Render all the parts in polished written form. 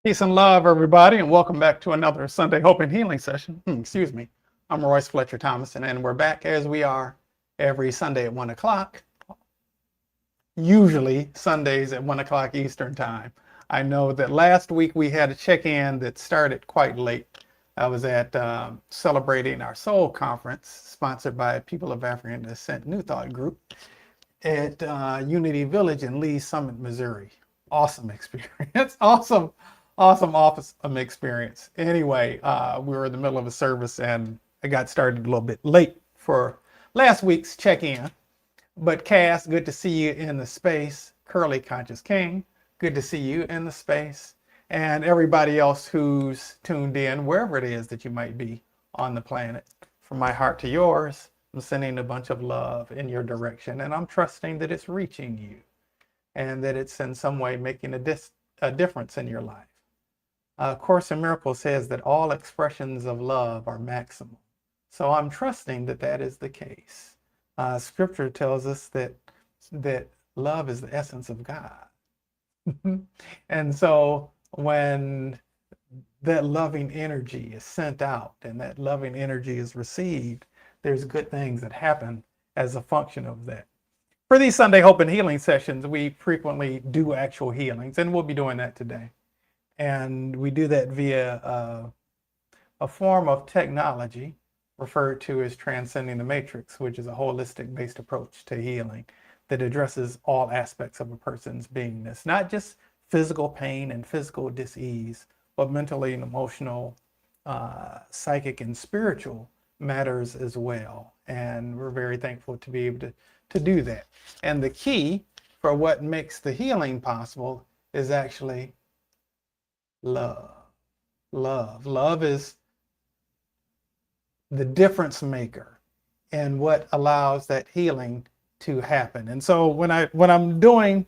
Peace and love, everybody, and welcome back to another Sunday Hope and Healing session. Excuse me. I'm Royce Fletcher Thomason, and we're back as we are every Sunday at 1 o'clock, usually Sundays at 1 o'clock Eastern Time. I know that last week we had a check-in that started quite late. I was at celebrating our Soul Conference, sponsored by People of African Descent New Thought Group at Unity Village in Lee's Summit, Missouri. Awesome experience. Awesome experience. Anyway, we were in the middle of a service and I got started a little bit late for last week's check-in. But Cass, good to see you in the space. Curly Conscious King, good to see you in the space. And everybody else who's tuned in, wherever it is that you might be on the planet. From my heart to yours, I'm sending a bunch of love in your direction, and I'm trusting that it's reaching you and that it's in some way making a difference in your life. Course in Miracles says that all expressions of love are maximal. So I'm trusting that that is the case. Scripture tells us that love is the essence of God. And so when that loving energy is sent out and that loving energy is received, there's good things that happen as a function of that. For these Sunday Hope and Healing sessions, we frequently do actual healings, and we'll be doing that today. And we do that via a form of technology referred to as Transcending the Matrix, which is a holistic based approach to healing that addresses all aspects of a person's beingness, not just physical pain and physical dis-ease, but mentally and emotional, psychic and spiritual matters as well. And we're very thankful to be able to do that. And the key for what makes the healing possible is actually love. Love is the difference maker and what allows that healing to happen. And so when I'm doing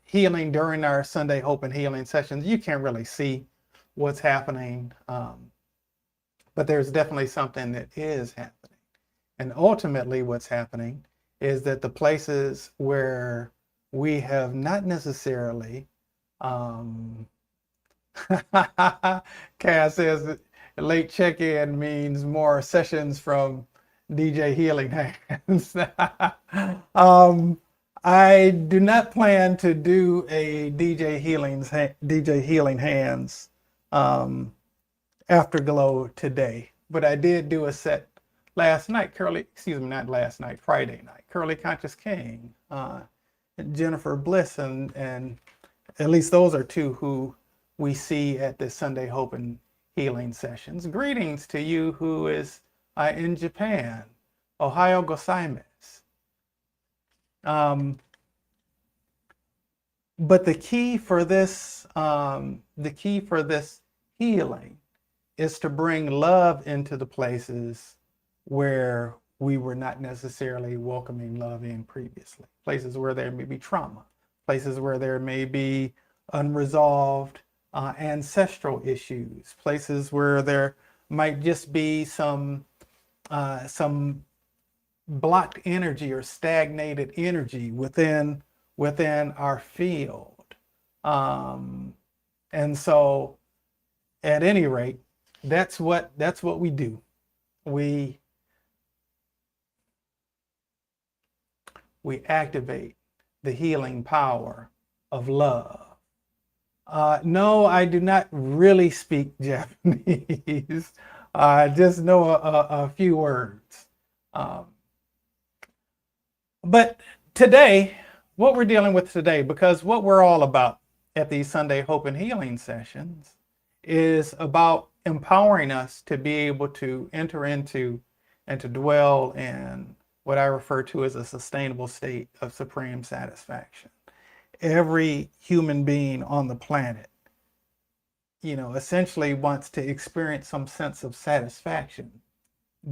healing during our Sunday Hope and Healing sessions, you can't really see what's happening, but there's definitely something that is happening. And ultimately what's happening is that the places where we have not necessarily Cass says that late check-in means more sessions from DJ Healing Hands. I do not plan to do a DJ Healing Hands Afterglow today, but I did do a set last night. Friday night. Curly Conscious King, Jennifer Bliss, and at least those are two who we see at the Sunday Hope and Healing sessions. Greetings to you who is in Japan. Ohio gozaimasu. But the key for this healing is to bring love into the places where we were not necessarily welcoming love in previously. Places where there may be trauma, places where there may be unresolved ancestral issues, places where there might just be some blocked energy or stagnated energy within our field. And so at any rate, that's what we do. We activate the healing power of love. No, I do not really speak Japanese. I just know a few words. But today, what we're dealing with today, because what we're all about at these Sunday Hope and Healing sessions is about empowering us to be able to enter into and to dwell in what I refer to as a sustainable state of supreme satisfaction. Every human being on the planet, essentially wants to experience some sense of satisfaction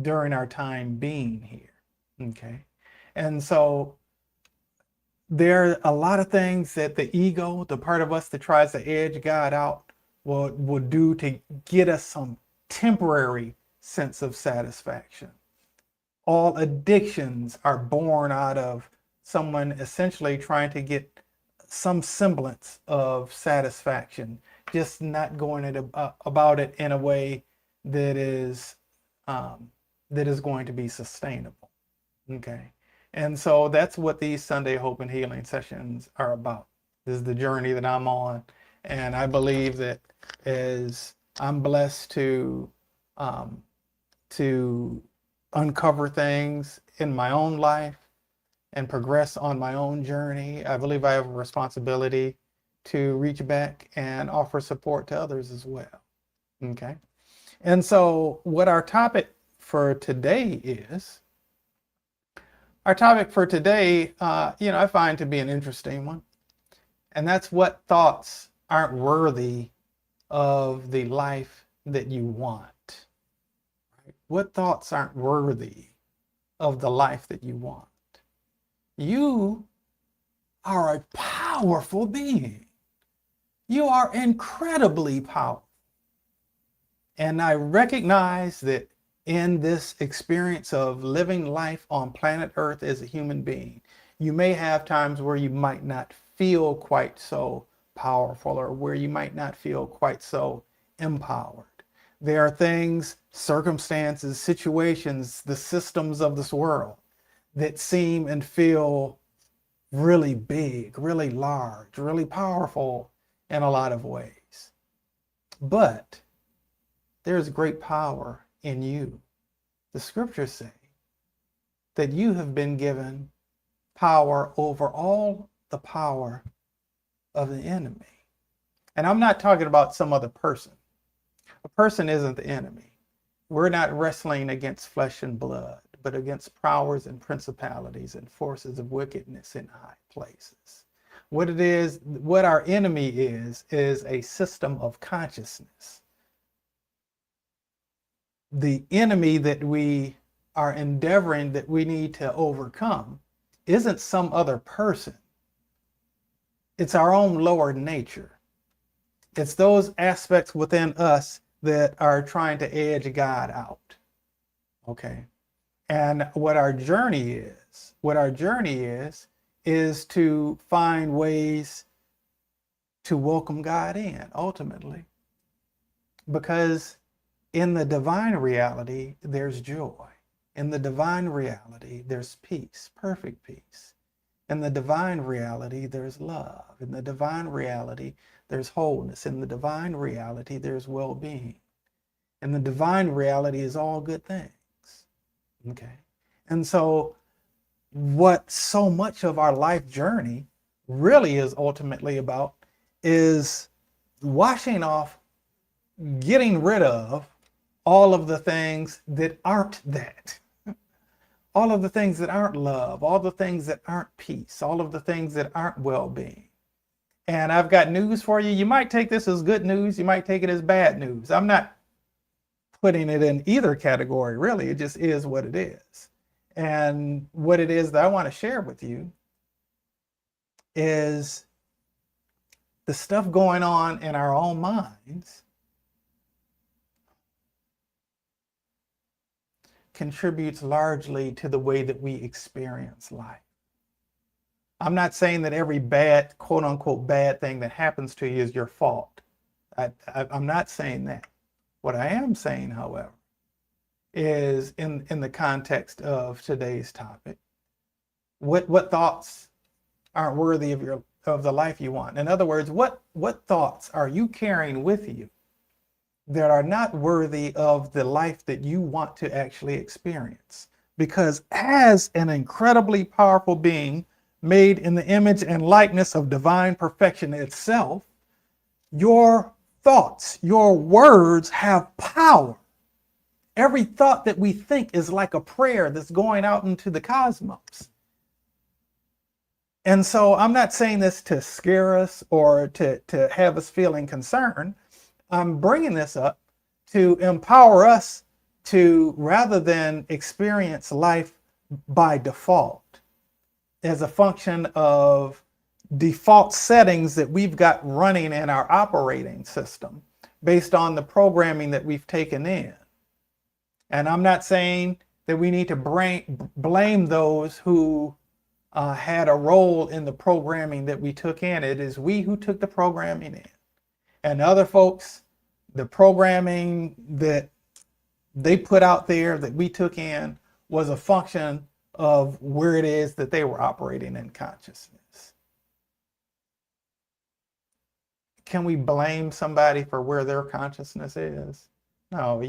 during our time being here. Okay. And so there are a lot of things that the ego, the part of us that tries to edge God out, will do to get us some temporary sense of satisfaction. All addictions are born out of someone essentially trying to get some semblance of satisfaction just not going about it in a way that is going to be sustainable. Okay. And so that's what these Sunday Hope and Healing sessions are about. This is the journey that I'm on. And I believe that as I'm blessed um, to uncover things in my own life and progress on my own journey, I believe I have a responsibility to reach back and offer support to others as well. Okay. And so what our topic for today is, I find to be an interesting one. And that's what thoughts aren't worthy of the life that you want. What thoughts aren't worthy of the life that you want? You are a powerful being. You are incredibly powerful. And I recognize that in this experience of living life on planet Earth as a human being, you may have times where you might not feel quite so powerful, or where you might not feel quite so empowered. There are things, circumstances, situations, the systems of this world that seem and feel really big, really large, really powerful in a lot of ways. But there's great power in you. The scriptures say that you have been given power over all the power of the enemy. And I'm not talking about some other person. A person isn't the enemy. We're not wrestling against flesh and blood, but against powers and principalities and forces of wickedness in high places. What our enemy is a system of consciousness. The enemy that we are endeavoring, that we need to overcome, isn't some other person. It's our own lower nature. It's those aspects within us that are trying to edge God out. Okay. And what our journey is to find ways to welcome God in, ultimately. Because in the divine reality, there's joy. In the divine reality, there's peace, perfect peace. In the divine reality, there's love. In the divine reality, there's wholeness. In the divine reality, there's well-being. And the divine reality is all good things. Okay. And so what so much of our life journey really is ultimately about is washing off, getting rid of all of the things that aren't that. All of the things that aren't love, all the things that aren't peace, all of the things that aren't well-being. And I've got news for you. You might take this as good news. You might take it as bad news. I'm not putting it in either category, really. It just is what it is. And what it is that I want to share with you is the stuff going on in our own minds contributes largely to the way that we experience life. I'm not saying that every bad, quote unquote, bad thing that happens to you is your fault. I'm not saying that. What I am saying, however, is in the context of today's topic, what thoughts aren't worthy of the life you want? In other words, what thoughts are you carrying with you that are not worthy of the life that you want to actually experience? Because as an incredibly powerful being made in the image and likeness of divine perfection itself, your thoughts, your words have power. Every thought that we think is like a prayer that's going out into the cosmos. And so I'm not saying this to scare us or to have us feeling concerned. I'm bringing this up to empower us to, rather than experience life by default, as a function of default settings that we've got running in our operating system based on the programming that we've taken in. And I'm not saying that we need to blame those who had a role in the programming that we took in. It is we who took the programming in. And other folks, the programming that they put out there that we took in was a function of where it is that they were operating in consciousness. Can we blame somebody for where their consciousness is? No,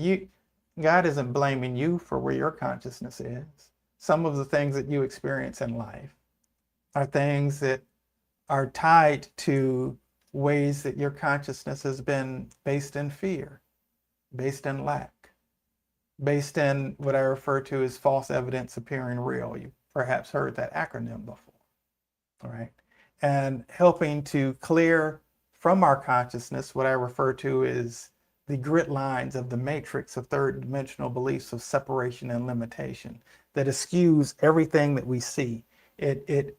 God isn't blaming you for where your consciousness is. Some of the things that you experience in life are things that are tied to ways that your consciousness has been based in fear, based in lack, based in what I refer to as false evidence appearing real. You perhaps heard that acronym before, all right? And helping to clear from our consciousness what I refer to as the grid lines of the matrix of third dimensional beliefs of separation and limitation that eschews everything that we see. It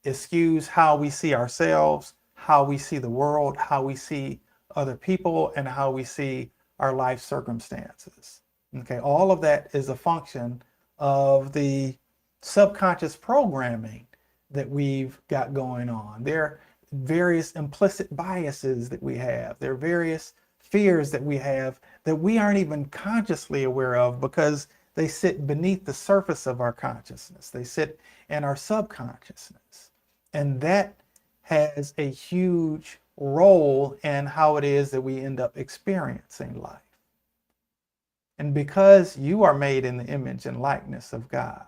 eschews how we see ourselves, how we see the world, how we see other people, and how we see our life circumstances. Okay, all of that is a function of the subconscious programming that we've got going on. There are various implicit biases that we have. There are various fears that we have that we aren't even consciously aware of because they sit beneath the surface of our consciousness. They sit in our subconsciousness. And that has a huge role in how it is that we end up experiencing life. And because you are made in the image and likeness of God,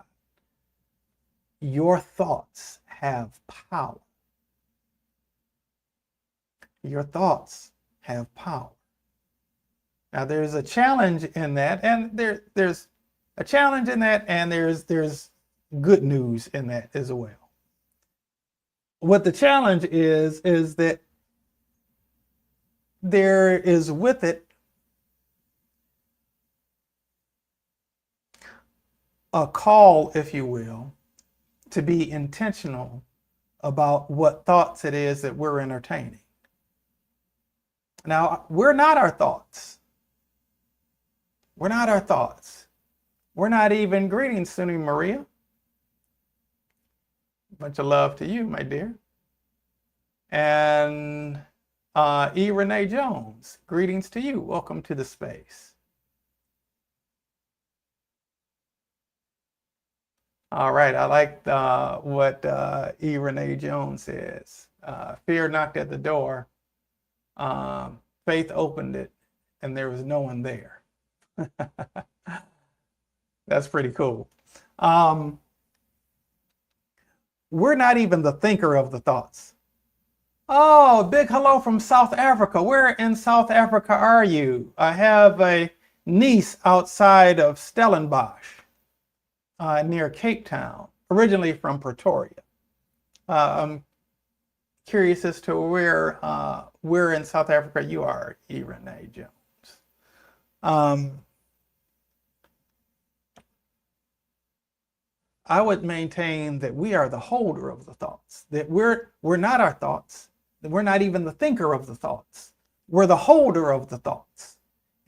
your thoughts have power. Your thoughts have power. Now there's a challenge in that, and there's a challenge in that, and there's good news in that as well. What the challenge is that there is with it a call, if you will, to be intentional about what thoughts it is that we're entertaining. Now, we're not our thoughts. We're not our thoughts. We're not even, greetings, Suni Maria. Bunch of love to you, my dear. And E. Renee Jones, greetings to you. Welcome to the space. All right, I like what E. Renee Jones says. Fear knocked at the door. Faith opened it, and there was no one there. That's pretty cool. We're not even the thinker of the thoughts. Oh, big hello from South Africa. Where in South Africa are you? I have a niece outside of Stellenbosch, near Cape Town, originally from Pretoria. I'm curious as to where in South Africa you are, E. Renee Jones. I would maintain that we are the holder of the thoughts, that we're not our thoughts, that we're not even the thinker of the thoughts. We're the holder of the thoughts.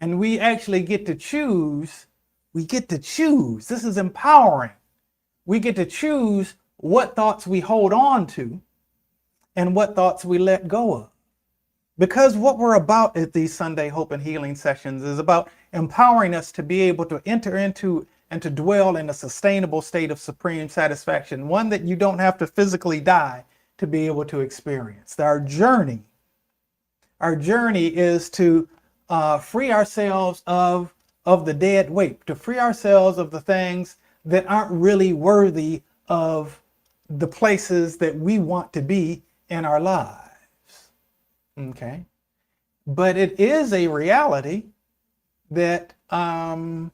And we actually get to choose. We get to choose. This is empowering. We get to choose what thoughts we hold on to and what thoughts we let go of. Because what we're about at these Sunday Hope and Healing sessions is about empowering us to be able to enter into and to dwell in a sustainable state of supreme satisfaction, one that you don't have to physically die to be able to experience. Our journey is to free ourselves of the dead weight, to free ourselves of the things that aren't really worthy of the places that we want to be in our lives. Okay? But it is a reality that KwaZulu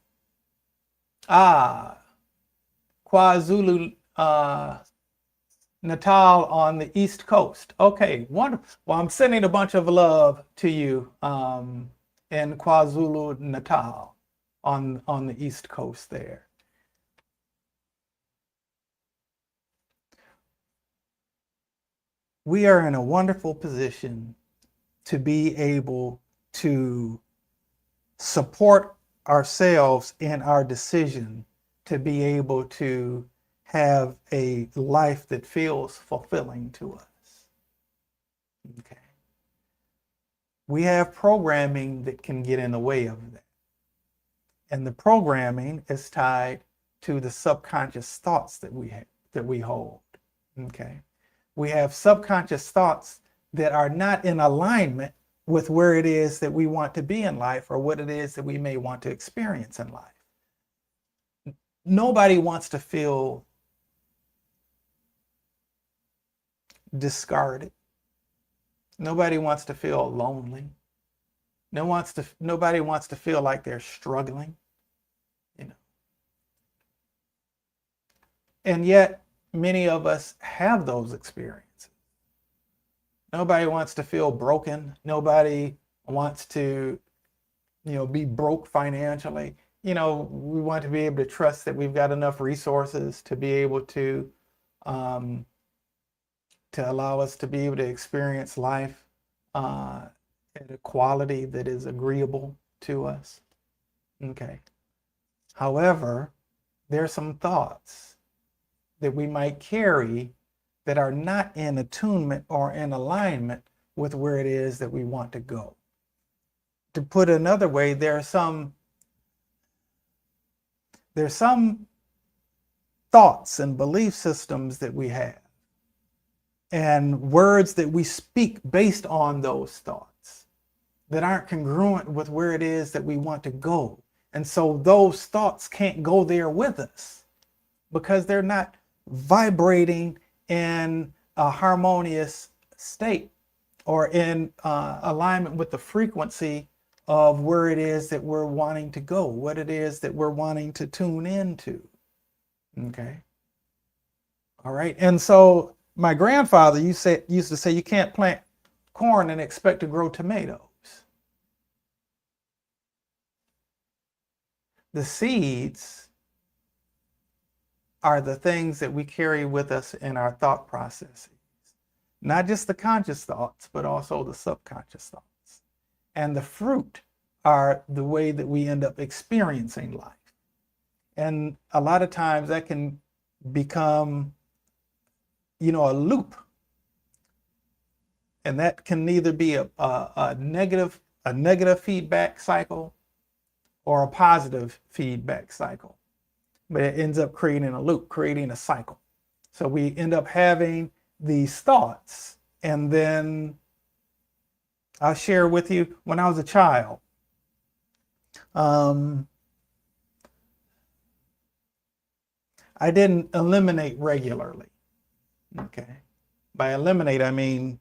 Natal on the East Coast. Okay, wonderful. Well, I'm sending a bunch of love to you in KwaZulu Natal on the East Coast there. We are in a wonderful position to be able to support ourselves in our decision to be able to have a life that feels fulfilling to us. Okay. we have programming that can get in the way of that. And the programming is tied to the subconscious thoughts that we hold. Okay. We have subconscious thoughts that are not in alignment with where it is that we want to be in life or what it is that we may want to experience in life. Nobody wants to feel discarded. Nobody wants to feel lonely. Nobody wants to feel like they're struggling, you know. And yet, many of us have those experiences. Nobody wants to feel broken. Nobody wants to, be broke financially. We want to be able to trust that we've got enough resources to be able to allow us to be able to experience life at a quality that is agreeable to us. Okay. However, there are some thoughts that we might carry that are not in attunement or in alignment with where it is that we want to go. To put it another way, there's some thoughts and belief systems that we have and words that we speak based on those thoughts that aren't congruent with where it is that we want to go. And so those thoughts can't go there with us because they're not vibrating in a harmonious state or in alignment with the frequency of where it is that we're wanting to go, what it is that we're wanting to tune into. Okay. All right. And so my grandfather used to say you can't plant corn and expect to grow tomatoes. The seeds are the things that we carry with us in our thought processes. Not just the conscious thoughts, but also the subconscious thoughts. And the fruit are the way that we end up experiencing life. And a lot of times that can become, a loop. And that can either be a negative feedback cycle or a positive feedback cycle. But it ends up creating a loop, creating a cycle. So we end up having these thoughts. And then I'll share with you, when I was a child, I didn't eliminate regularly. Okay. By eliminate, I mean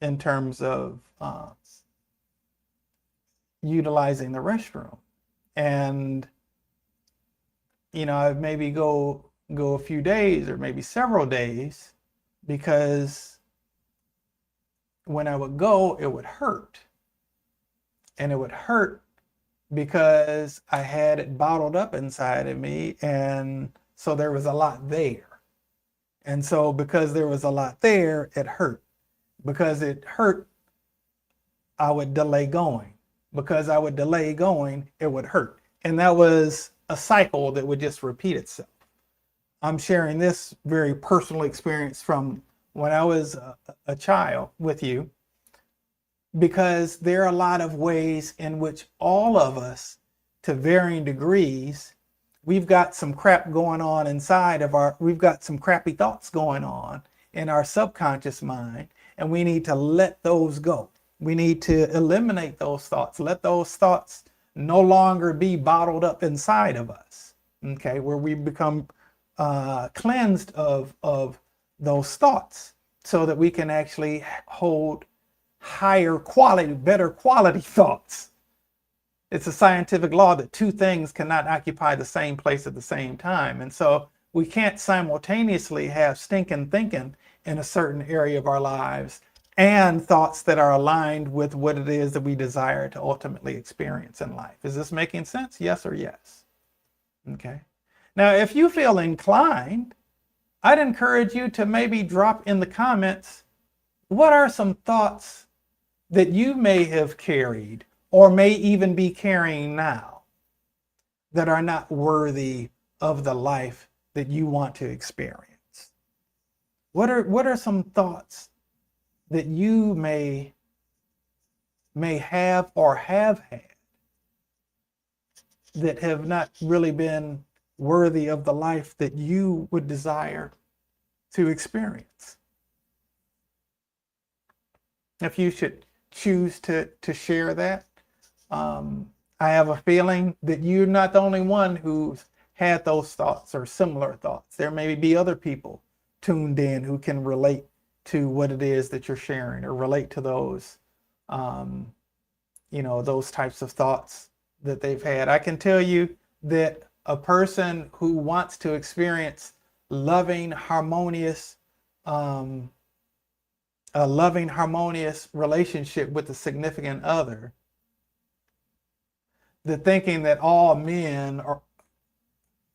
in terms of utilizing the restroom. And I'd maybe go a few days or maybe several days, because when I would go, it would hurt. And it would hurt because I had it bottled up inside of me. And so there was a lot there. And so because there was a lot there, it hurt. Because it hurt, I would delay going. Because I would delay going, it would hurt. And that was a cycle that would just repeat itself. I'm sharing this very personal experience from when I was a child with you, because there are a lot of ways in which all of us, to varying degrees, we've got some crap going on inside of we've got some crappy thoughts going on in our subconscious mind, and we need to let those go. We need to eliminate those thoughts, let those thoughts no longer be bottled up inside of us, okay, where we become cleansed of those thoughts so that we can actually hold higher quality, better quality thoughts. It's a scientific law that two things cannot occupy the same place at the same time. And so we can't simultaneously have stinking thinking in a certain area of our lives and thoughts that are aligned with what it is that we desire to ultimately experience in life. Is this making sense? Yes or yes? Okay. Now, if you feel inclined, I'd encourage you to maybe drop in the comments, what are some thoughts that you may have carried or may even be carrying now that are not worthy of the life that you want to experience? What are some thoughts that you may may have or have had that have not really been worthy of the life that you would desire to experience. If you should choose to share that, I have a feeling that you're not the only one who's had those thoughts or similar thoughts. There may be other people tuned in who can relate to what it is that you're sharing or relate to those, those types of thoughts that they've had. I can tell you that a person who wants to experience loving, harmonious, a loving, harmonious relationship with a significant other, the thinking that all men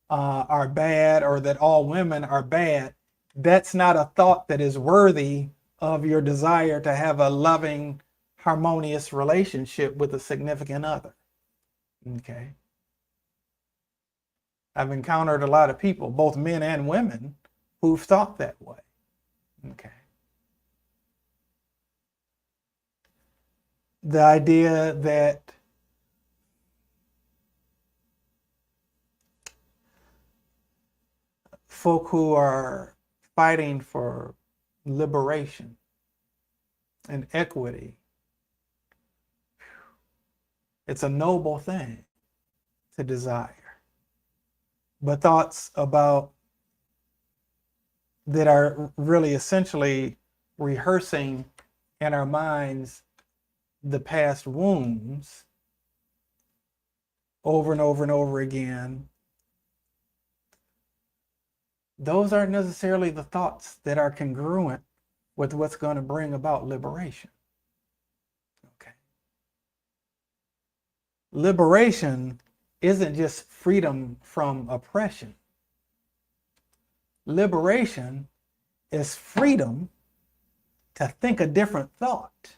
are bad or that all women are bad, that's not a thought that is worthy of your desire to have a loving, harmonious relationship with a significant other. Okay. I've encountered a lot of people, both men and women, who've thought that way. Okay. The idea that folk who are fighting for liberation and equity, it's a noble thing to desire. But thoughts about that are really essentially rehearsing in our minds the past wounds over and over and over again, those aren't necessarily the thoughts that are congruent with what's going to bring about liberation. Okay. Liberation isn't just freedom from oppression. Liberation is freedom to think a different thought.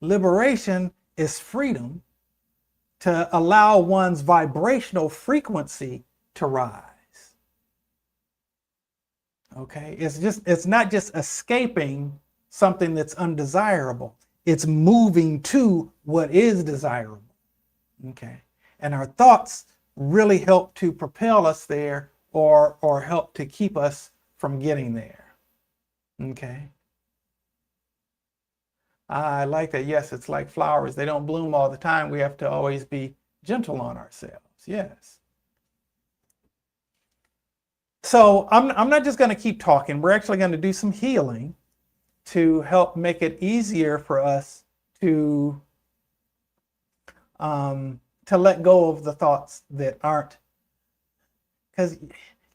Liberation is freedom to allow one's vibrational frequency to rise. Okay, it's not just escaping something that's undesirable. It's moving to what is desirable. Okay, and our thoughts really help to propel us there or help to keep us from getting there. Okay. I like that. Yes, it's like flowers. They don't bloom all the time. We have to always be gentle on ourselves. Yes. So I'm not just going to keep talking. We're actually going to do some healing to help make it easier for us to let go of the thoughts that aren't, because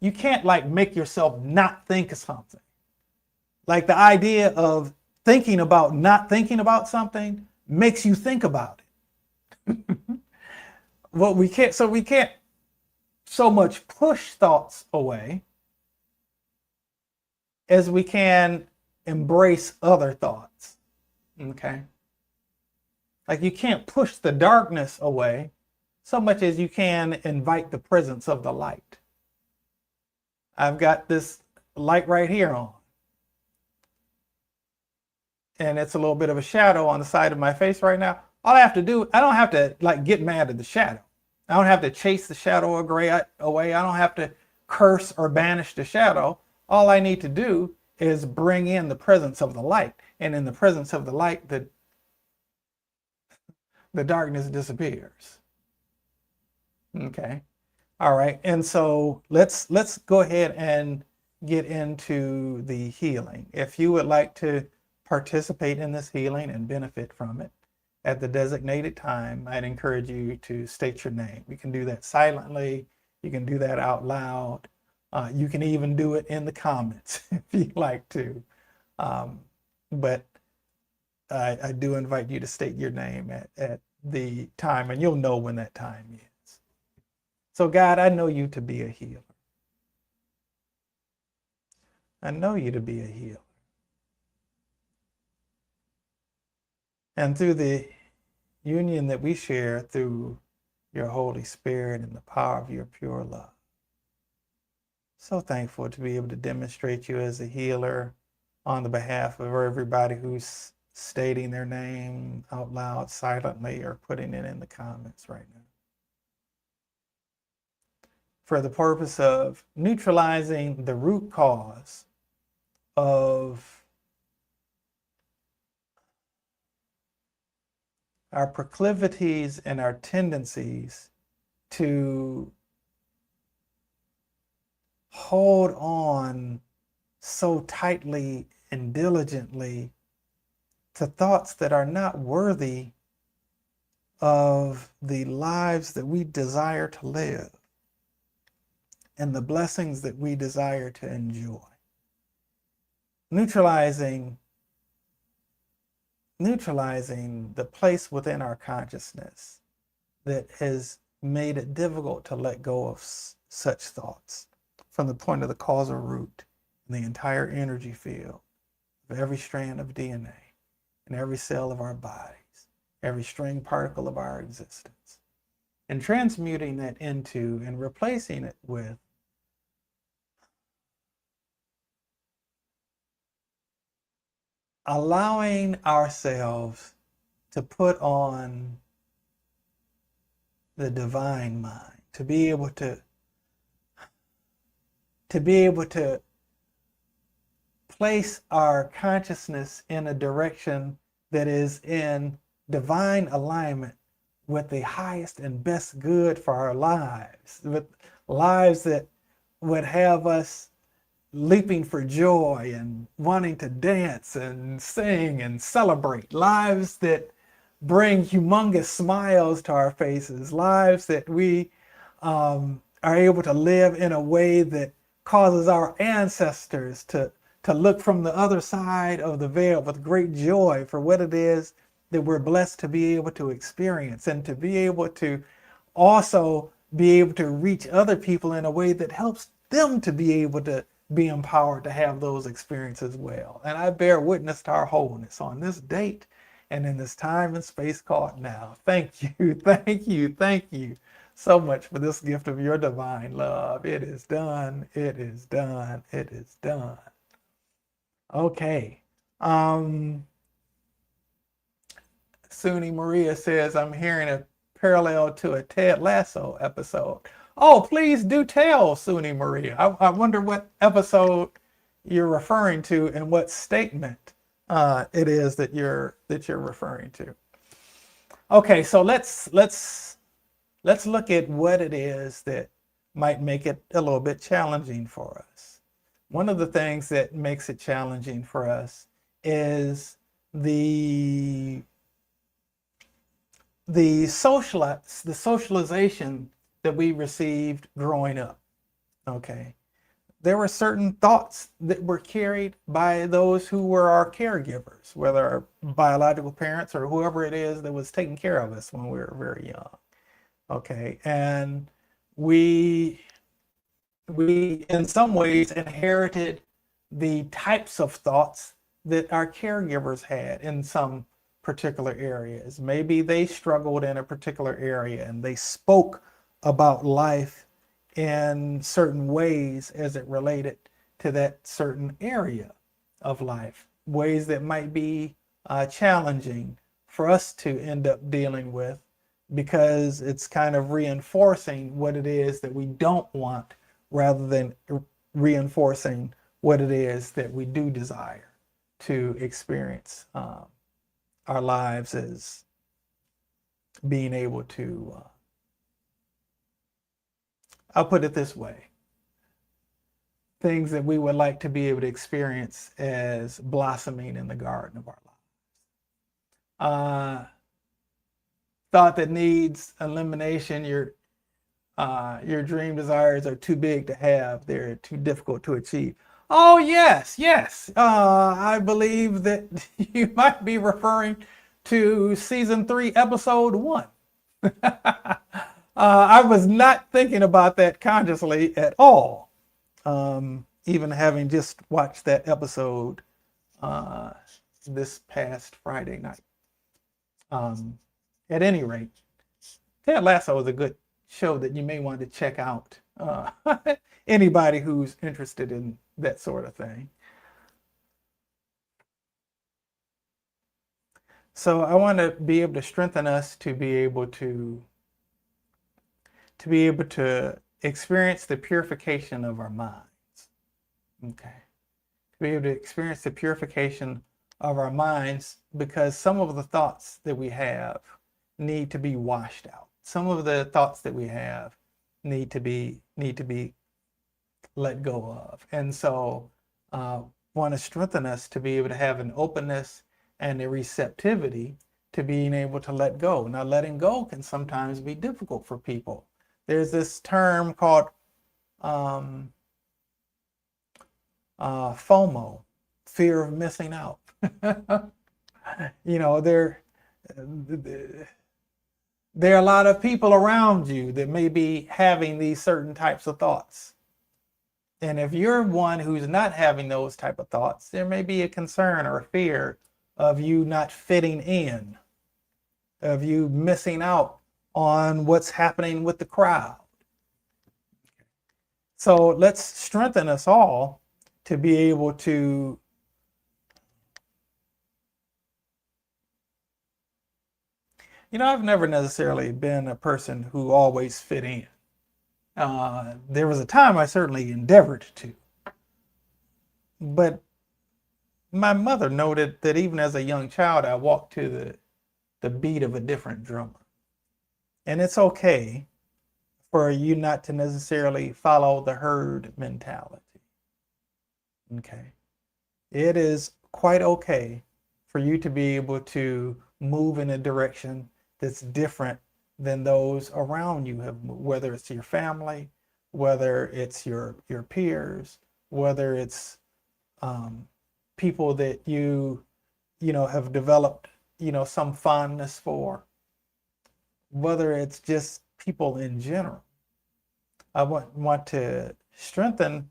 you can't like make yourself not think of something. Like the idea of thinking about not thinking about something makes you think about it. Well, we can't so much push thoughts away as we can embrace other thoughts. Okay. Like you can't push the darkness away so much as you can invite the presence of the light. I've got this light right here on. And it's a little bit of a shadow on the side of my face right now. All I have to do, I don't have to like get mad at the shadow. I don't have to chase the shadow away. I don't have to curse or banish the shadow. All I need to do is bring in the presence of the light. And in the presence of the light, the darkness disappears. Okay. All right. And so let's go ahead and get into the healing. If you would like to participate in this healing and benefit from it at the designated time, I'd encourage you to state your name. You can do that silently. You can do that out loud. You can even do it in the comments if you'd like to. But I do invite you to state your name at the time, and you'll know when that time is. So God, I know you to be a healer. I know you to be a healer. And through the union that we share through your Holy Spirit and the power of your pure love, so thankful to be able to demonstrate you as a healer on the behalf of everybody who's stating their name out loud silently or putting it in the comments right now. For the purpose of neutralizing the root cause of our proclivities and our tendencies to hold on so tightly and diligently to thoughts that are not worthy of the lives that we desire to live and the blessings that we desire to enjoy. Neutralizing the place within our consciousness that has made it difficult to let go of such thoughts from the point of the causal root in the entire energy field of every strand of DNA in every cell of our bodies, every string particle of our existence, and transmuting that into and replacing it with allowing ourselves to put on the divine mind, to be able to place our consciousness in a direction that is in divine alignment with the highest and best good for our lives, with lives that would have us leaping for joy and wanting to dance and sing and celebrate, lives that bring humongous smiles to our faces, lives that we are able to live in a way that causes our ancestors to look from the other side of the veil with great joy for what it is that we're blessed to be able to experience, and to be able to also be able to reach other people in a way that helps them to be able to be empowered to have those experiences as well. And I bear witness to our wholeness on this date and in this time and space called now. Thank you, thank you, thank you so much for this gift of your divine love. It is done, it is done, it is done. Okay. Suni Maria says, I'm hearing a parallel to a Ted Lasso episode. Oh, please do tell, Suni Maria. I wonder what episode you're referring to and what statement it is that you're referring to. Okay, so let's look at what it is that might make it a little bit challenging for us. One of the things that makes it challenging for us is the socialization that we received growing up. Okay, there were certain thoughts that were carried by those who were our caregivers, whether our biological parents or whoever it is that was taking care of us when we were very young. Okay, and we in some ways inherited the types of thoughts that our caregivers had in some particular areas. Maybe they struggled in a particular area and they spoke about life in certain ways as it related to that certain area of life, ways that might be challenging for us to end up dealing with, because it's kind of reinforcing what it is that we don't want rather than reinforcing what it is that we do desire to experience our lives as being able to, I'll put it this way, things that we would like to be able to experience as blossoming in the garden of our lives. Thought that needs elimination, your dream desires are too big to have, they're too difficult to achieve. Oh, yes, yes. I believe that you might be referring to season 3, episode 1. I was not thinking about that consciously at all, even having just watched that episode this past Friday night. At any rate, Ted Lasso is a good show that you may want to check out. Anybody who's interested in that sort of thing. So I want to be able to strengthen us to be able to experience the purification of our minds. Okay. To be able to experience the purification of our minds, because some of the thoughts that we have need to be washed out. Some of the thoughts that we have need to be let go of. And so want to strengthen us to be able to have an openness and a receptivity to being able to let go. Now, letting go can sometimes be difficult for people. There's this term called FOMO, fear of missing out. You know, there are a lot of people around you that may be having these certain types of thoughts. And if you're one who's not having those type of thoughts, there may be a concern or a fear of you not fitting in, of you missing out on what's happening with the crowd. So let's strengthen us all to be able to I've never necessarily been a person who always fit in. There was a time I certainly endeavored to. But my mother noted that even as a young child, I walked to the beat of a different drummer. And it's okay for you not to necessarily follow the herd mentality. Okay. It is quite okay for you to be able to move in a direction that's different than those around you have moved, whether it's your family, whether it's your peers, whether it's people that you have developed some fondness for, whether it's just people in general. I want to strengthen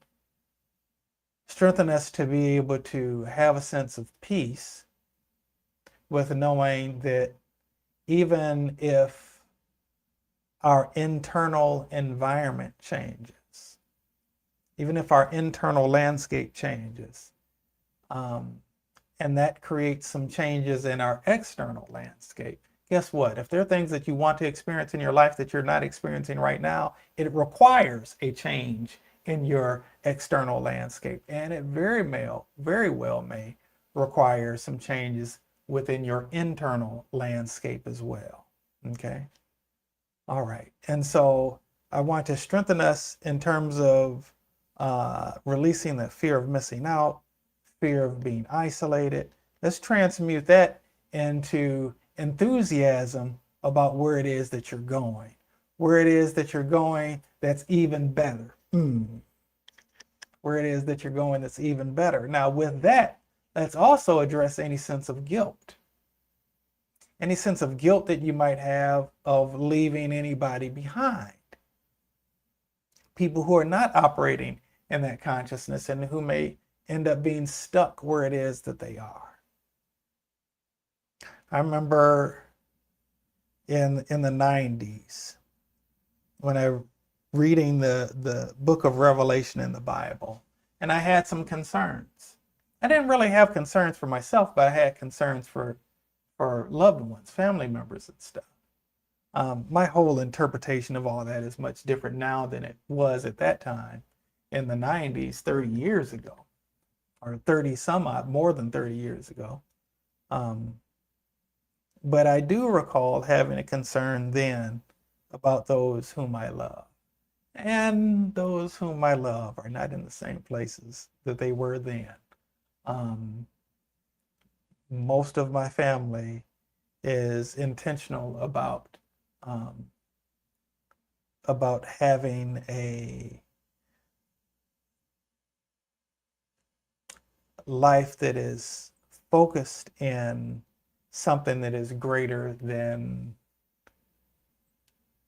us to be able to have a sense of peace with knowing that even if our internal environment changes, even if our internal landscape changes, and that creates some changes in our external landscape, guess what? If there are things that you want to experience in your life that you're not experiencing right now, it requires a change in your external landscape. And it very well may require some changes within your internal landscape as well. Okay. All right. And so I want to strengthen us in terms of releasing the fear of missing out, fear of being isolated. Let's transmute that into enthusiasm about where it is that you're going. Where it is that you're going that's even better. Where it is that you're going that's even better. Now, with that, let's also address any sense of guilt. Any sense of guilt that you might have of leaving anybody behind. People who are not operating in that consciousness and who may end up being stuck where it is that they are. I remember in the 90s when I reading the book of Revelation in the Bible, and I had some concerns. I didn't really have concerns for myself, but I had concerns for loved ones, family members and stuff. My whole interpretation of all that is much different now than it was at that time in the 90s, 30 years ago, or 30 some odd, more than 30 years ago. But I do recall having a concern then about those whom I love. And those whom I love are not in the same places that they were then. Most of my family is intentional about having a life that is focused in something that is greater than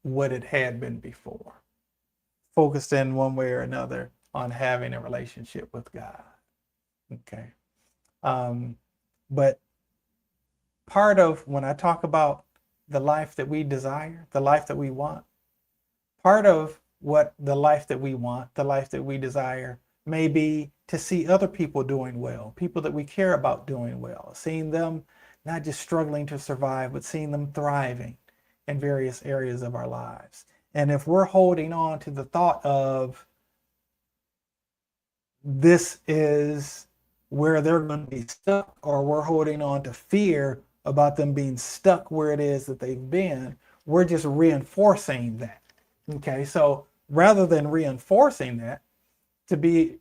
what it had been before. Focused in one way or another on having a relationship with God. Okay. But part of when I talk about the life that we desire, the life that we want, part of what the life that we want, the life that we desire, may be to see other people doing well, people that we care about doing well, seeing them not just struggling to survive, but seeing them thriving in various areas of our lives. And if we're holding on to the thought of this is where they're going to be stuck, or we're holding on to fear about them being stuck where it is that they've been, we're just reinforcing that. Okay, so rather than reinforcing that, to be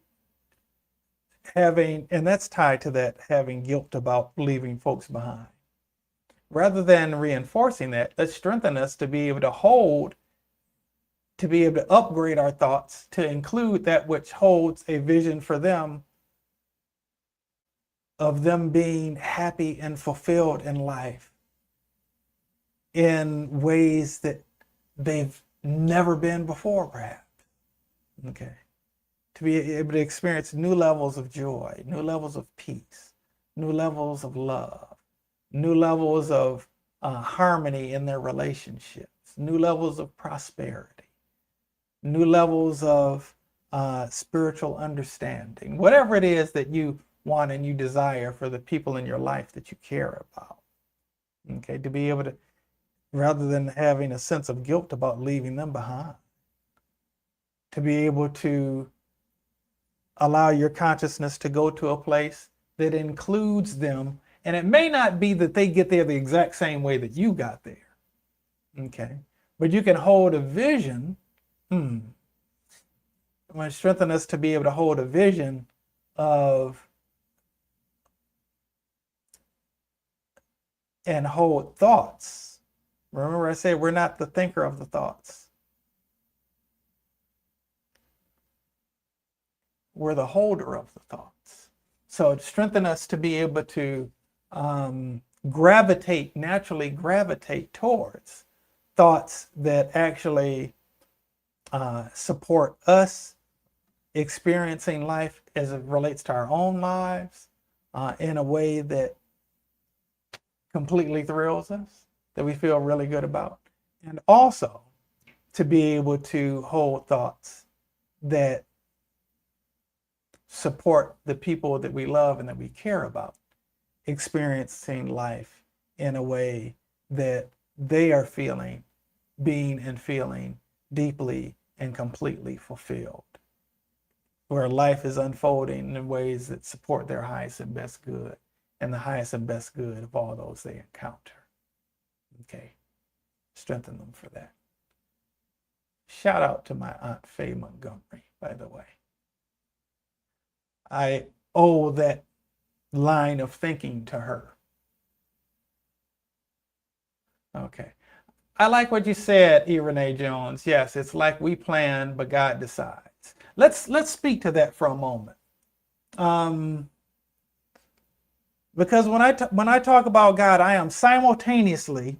having, and that's tied to that having guilt about leaving folks behind. Rather than reinforcing that, let's strengthen us to be able to hold, to be able to upgrade our thoughts to include that which holds a vision for them of them being happy and fulfilled in life in ways that they've never been before, perhaps. Okay. To be able to experience new levels of joy, new levels of peace, new levels of love, new levels of harmony in their relationships, new levels of prosperity, new levels of spiritual understanding, whatever it is that you want and you desire for the people in your life that you care about. Okay, to be able to, rather than having a sense of guilt about leaving them behind, to be able to allow your consciousness to go to a place that includes them. And it may not be that they get there the exact same way that you got there. Okay, but you can hold a vision. I'm going to strengthen us to be able to hold a vision of and hold thoughts. Remember I said we're not the thinker of the thoughts. We're the holder of the thoughts. So it strengthens us to be able to naturally gravitate towards thoughts that actually support us experiencing life as it relates to our own lives in a way that completely thrills us, that we feel really good about. And also to be able to hold thoughts that support the people that we love and that we care about experiencing life in a way that they are feeling, being and feeling deeply and completely fulfilled, where life is unfolding in ways that support their highest and best good and the highest and best good of all those they encounter. Okay, strengthen them for that. Shout out to my Aunt Faye Montgomery, by the way. I owe that line of thinking to her. Okay. I like what you said, E. Renee Jones. Yes, it's like we plan, but God decides. Let's speak to that for a moment. Because when I talk about God, I am simultaneously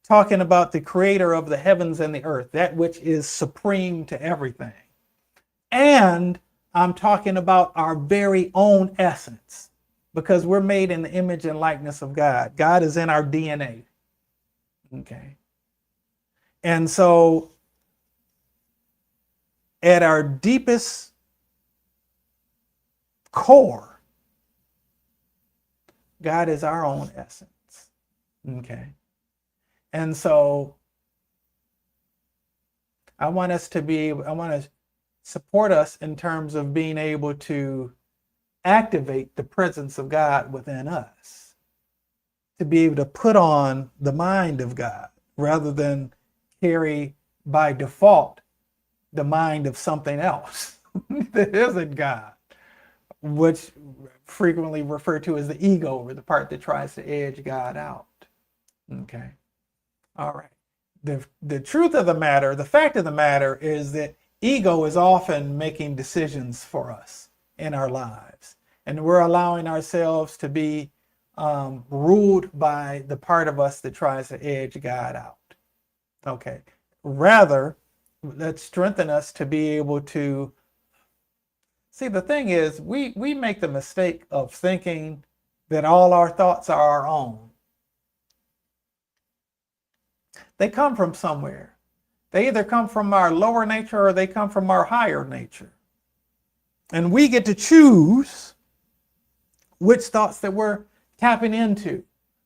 talking about the creator of the heavens and the earth, that which is supreme to everything. And I'm talking about our very own essence, because we're made in the image and likeness of God. God is in our DNA. Okay. And so at our deepest core, God is our own essence. Okay. And so I want to support us in terms of being able to activate the presence of God within us, to be able to put on the mind of God rather than carry by default the mind of something else that isn't God, which frequently referred to as the ego, or the part that tries to edge God out. Okay. All right. The truth of the matter, the fact of the matter is that ego is often making decisions for us in our lives. And we're allowing ourselves to be ruled by the part of us that tries to edge God out. Okay. Rather, let's strengthen us to be able to see. The thing is, we make the mistake of thinking that all our thoughts are our own. They come from somewhere. They either come from our lower nature or they come from our higher nature. And we get to choose which thoughts that we're tapping into.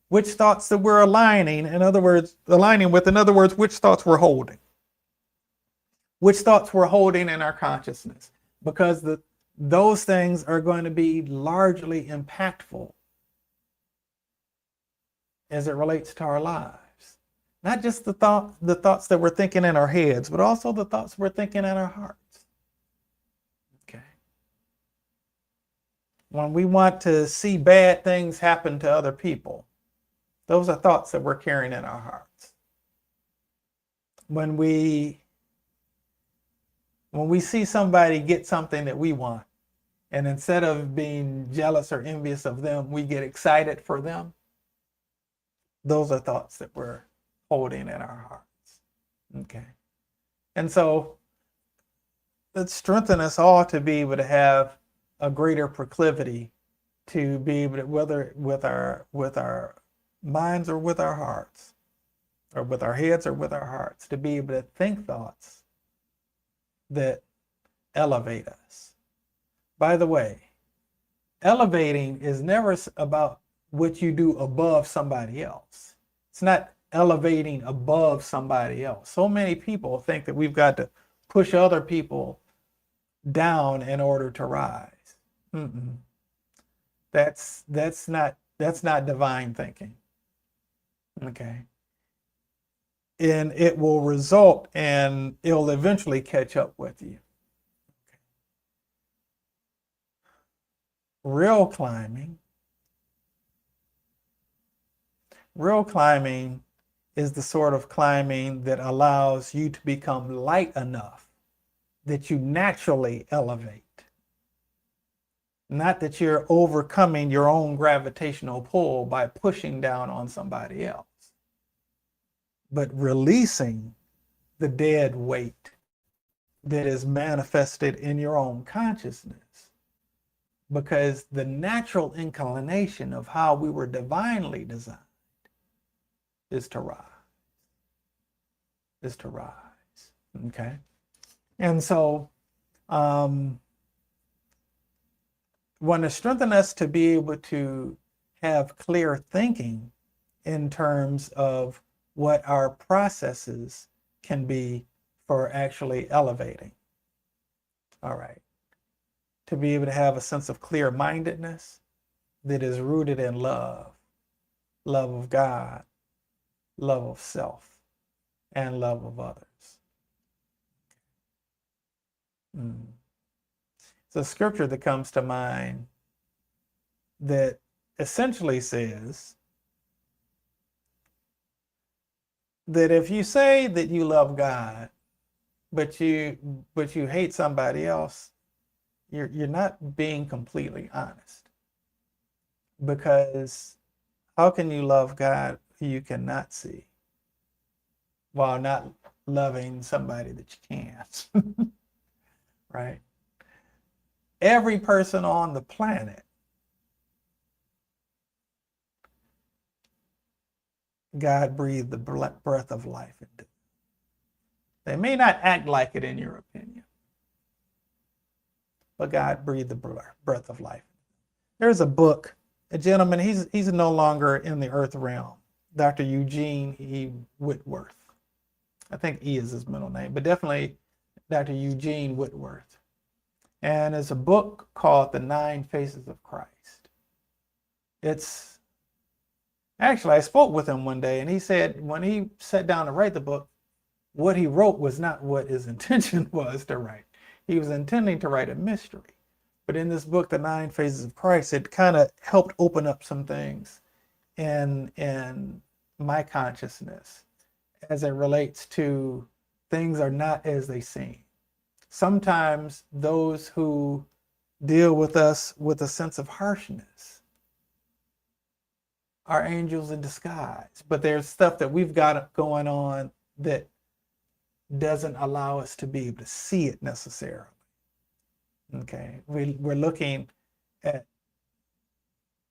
which thoughts that we're aligning, in other words, which thoughts we're holding. Which thoughts we're holding in our consciousness. Because those things are going to be largely impactful as it relates to our lives. Not just the thoughts that we're thinking in our heads, but also the thoughts we're thinking in our hearts. Okay. When we want to see bad things happen to other people, those are thoughts that we're carrying in our hearts. When we see somebody get something that we want, and instead of being jealous or envious of them, we get excited for them, those are thoughts that we're holding in our hearts. Okay. And so let's strengthen us all to be able to have a greater proclivity to be able to, whether with our minds or with our hearts, or with our heads or with our hearts, to be able to think thoughts that elevate us. By the way, elevating is never about what you do above somebody else. It's not elevating above somebody else. So many people think that we've got to push other people down in order to rise. That's not divine thinking. Okay. And it will result and it'll eventually catch up with you. Okay. Real climbing is the sort of climbing that allows you to become light enough that you naturally elevate. Not that you're overcoming your own gravitational pull by pushing down on somebody else, but releasing the dead weight that is manifested in your own consciousness. Because the natural inclination of how we were divinely designed is to rise. Okay. And so want to strengthen us to be able to have clear thinking in terms of what our processes can be for actually elevating. All right. To be able to have a sense of clear-mindedness that is rooted in love of God, love of self, and love of others. It's a scripture that comes to mind that essentially says that if you say that you love God, but you hate somebody else, you're not being completely honest. Because how can you love God who you cannot see while not loving somebody that you can't? Right? Every person on the planet, God breathed the breath of life into. They may not act like it in your opinion, but God breathed the breath of life. There's a book, a gentleman, he's no longer in the earth realm, Dr. Eugene E. Whitworth. I think E is his middle name, but definitely Dr. Eugene Whitworth. And it's a book called The 9 Faces of Christ. It's actually, I spoke with him one day, and he said when he sat down to write the book, what he wrote was not what his intention was to write. He was intending to write a mystery. But in this book, The 9 Faces of Christ, it kind of helped open up some things in my consciousness as it relates to things are not as they seem. Sometimes those who deal with us with a sense of harshness are angels in disguise, but there's stuff that we've got going on that doesn't allow us to be able to see it necessarily. Okay, we're looking at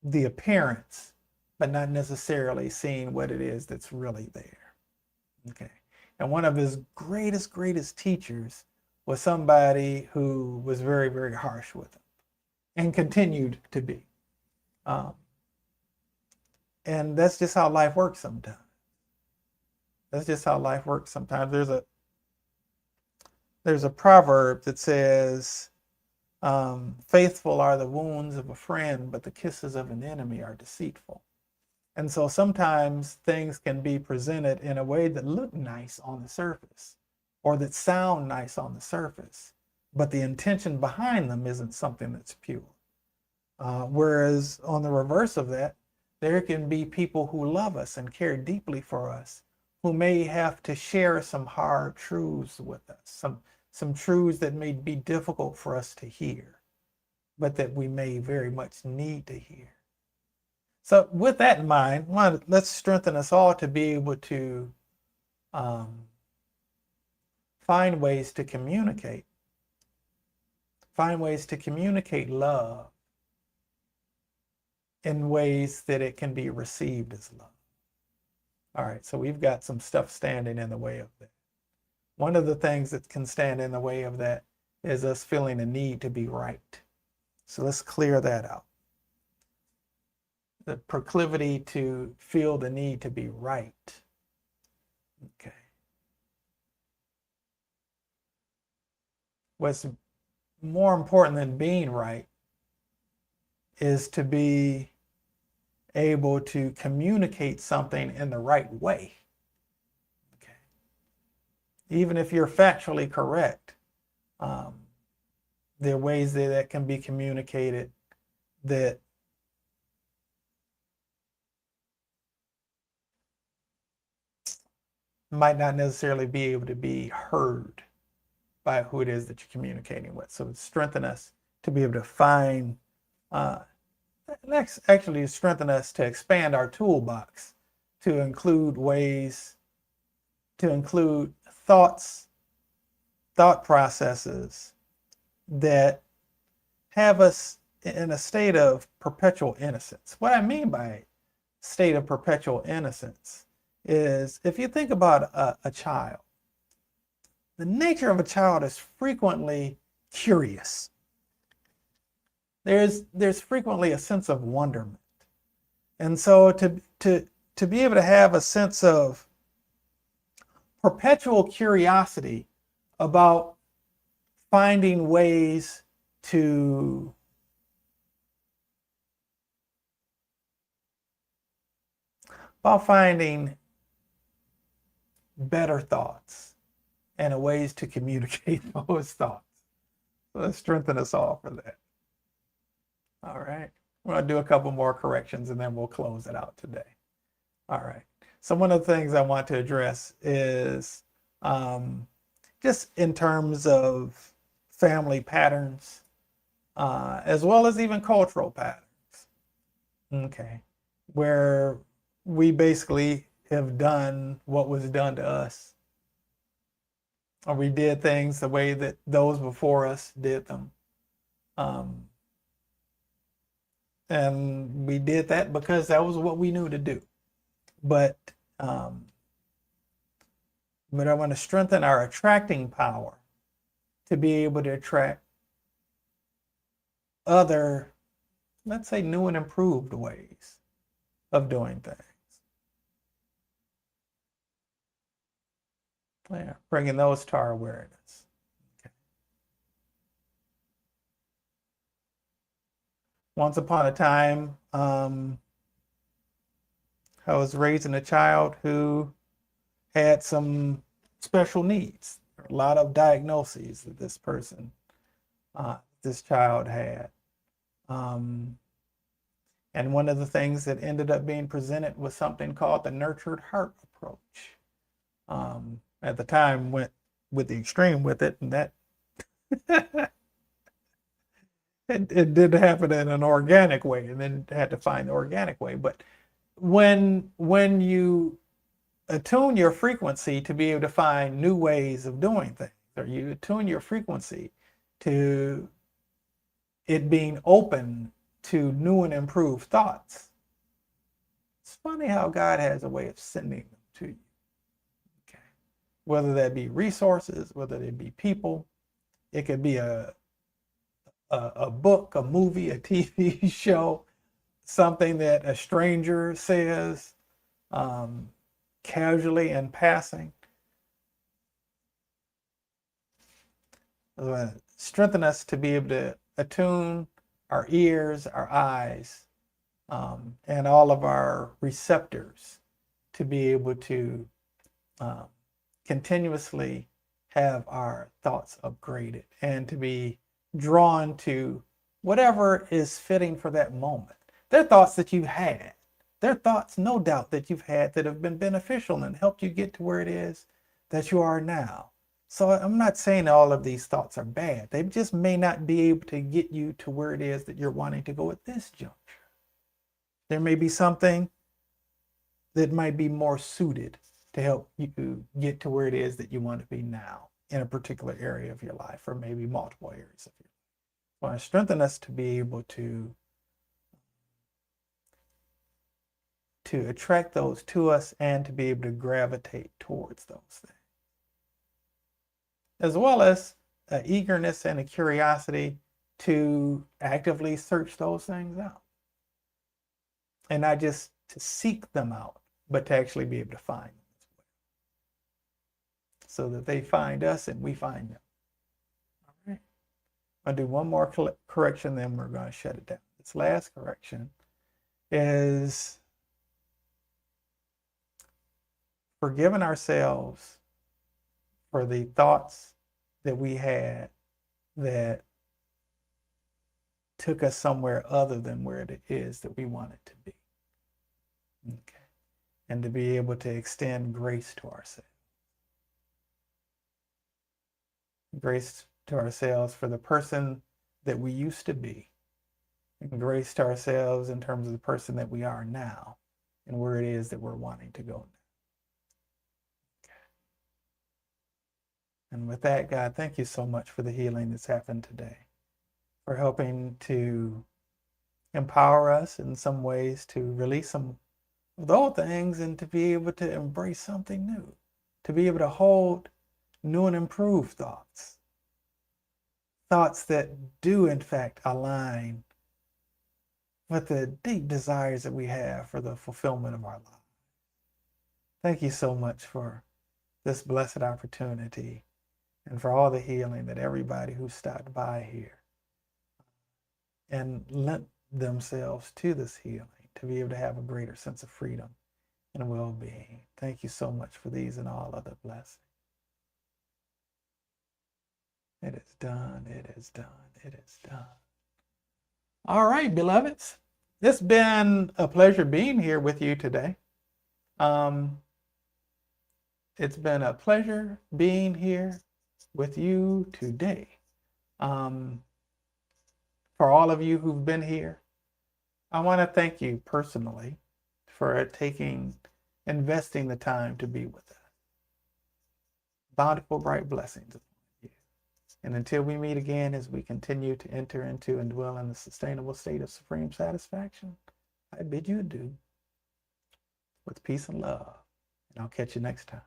the appearance, but not necessarily seeing what it is that's really there. Okay, and one of his greatest teachers was somebody who was very, very harsh with him and continued to be. And that's just how life works sometimes. That's just how life works sometimes. There's a proverb that says, faithful are the wounds of a friend, but the kisses of an enemy are deceitful. And so sometimes things can be presented in a way that look nice on the surface or that sound nice on the surface, but the intention behind them isn't something that's pure. Whereas on the reverse of that, there can be people who love us and care deeply for us, who may have to share some hard truths with us, some truths that may be difficult for us to hear, but that we may very much need to hear. So with that in mind, let's strengthen us all to be able to find ways to communicate. Find ways to communicate love in ways that it can be received as love. All right, so we've got some stuff standing in the way of that. One of the things that can stand in the way of that is us feeling a need to be right. So let's clear that out. The proclivity to feel the need to be right. Okay. What's more important than being right is to be able to communicate something in the right way. Okay. Even if you're factually correct, there are ways that can be communicated that might not necessarily be able to be heard by who it is that you're communicating with. So strengthen us to be able to find, actually strengthen us to expand our toolbox to include ways, to include thought processes that have us in a state of perpetual innocence. What I mean by state of perpetual innocence is, if you think about a child, the nature of a child is frequently curious. There's frequently a sense of wonderment. And so to be able to have a sense of perpetual curiosity about finding ways to finding better thoughts and ways to communicate those thoughts. So let's strengthen us all for that. All right. We're going to do a couple more corrections and then we'll close it out today. All right. So one of the things I want to address is just in terms of family patterns, as well as even cultural patterns. Okay. Where we basically have done what was done to us, or we did things the way that those before us did them. And we did that because that was what we knew to do. But I want to strengthen our attracting power to be able to attract other, let's say, new and improved ways of doing things. Yeah, bringing those to our awareness. Okay. Once upon a time, I was raising a child who had some special needs. A lot of diagnoses that this child had. And one of the things that ended up being presented was something called the nurtured heart approach. At the time, went with the extreme with it, and that it did happen in an organic way, and then had to find the organic way. But when you attune your frequency to be able to find new ways of doing things, or you attune your frequency to it being open to new and improved thoughts, it's funny how God has a way of sending them to you. Okay. Whether that be resources, whether it be people, it could be a book, a movie, a TV show, something that a stranger says casually in passing. Strengthen us to be able to attune our ears, our eyes, and all of our receptors to be able to continuously have our thoughts upgraded and to be drawn to whatever is fitting for that moment. They're thoughts that you've had. They're thoughts, no doubt, that you've had that have been beneficial and helped you get to where it is that you are now. So I'm not saying all of these thoughts are bad. They just may not be able to get you to where it is that you're wanting to go at this juncture. There may be something that might be more suited to help you get to where it is that you want to be now in a particular area of your life, or maybe multiple areas of your life. I want to strengthen us to be able to attract those to us and to be able to gravitate towards those things, as well as an eagerness and a curiosity to actively search those things out. And not just to seek them out, but to actually be able to find them as well. So that they find us and we find them. All right. I'll do one more correction, then we're going to shut it down. This last correction is forgiving ourselves for the thoughts that we had that took us somewhere other than where it is that we want it to be. Okay. And to be able to extend grace to ourselves. Grace to ourselves for the person that we used to be. And grace to ourselves in terms of the person that we are now and where it is that we're wanting to go now. And with that, God, thank you so much for the healing that's happened today, for helping to empower us in some ways to release some of the old things and to be able to embrace something new, to be able to hold new and improved thoughts, thoughts that do in fact align with the deep desires that we have for the fulfillment of our lives. Thank you so much for this blessed opportunity and for all the healing that everybody who stopped by here and lent themselves to this healing to be able to have a greater sense of freedom and well-being. Thank you so much for these and all other blessings. It is done. It is done. It is done. All right, beloveds. It's been a pleasure being here with you today. It's been a pleasure being here with you today. For all of you who've been here, I want to thank you personally for investing the time to be with us. Bountiful, bright blessings upon you. And until we meet again, as we continue to enter into and dwell in the sustainable state of supreme satisfaction, I bid you adieu with peace and love. And I'll catch you next time.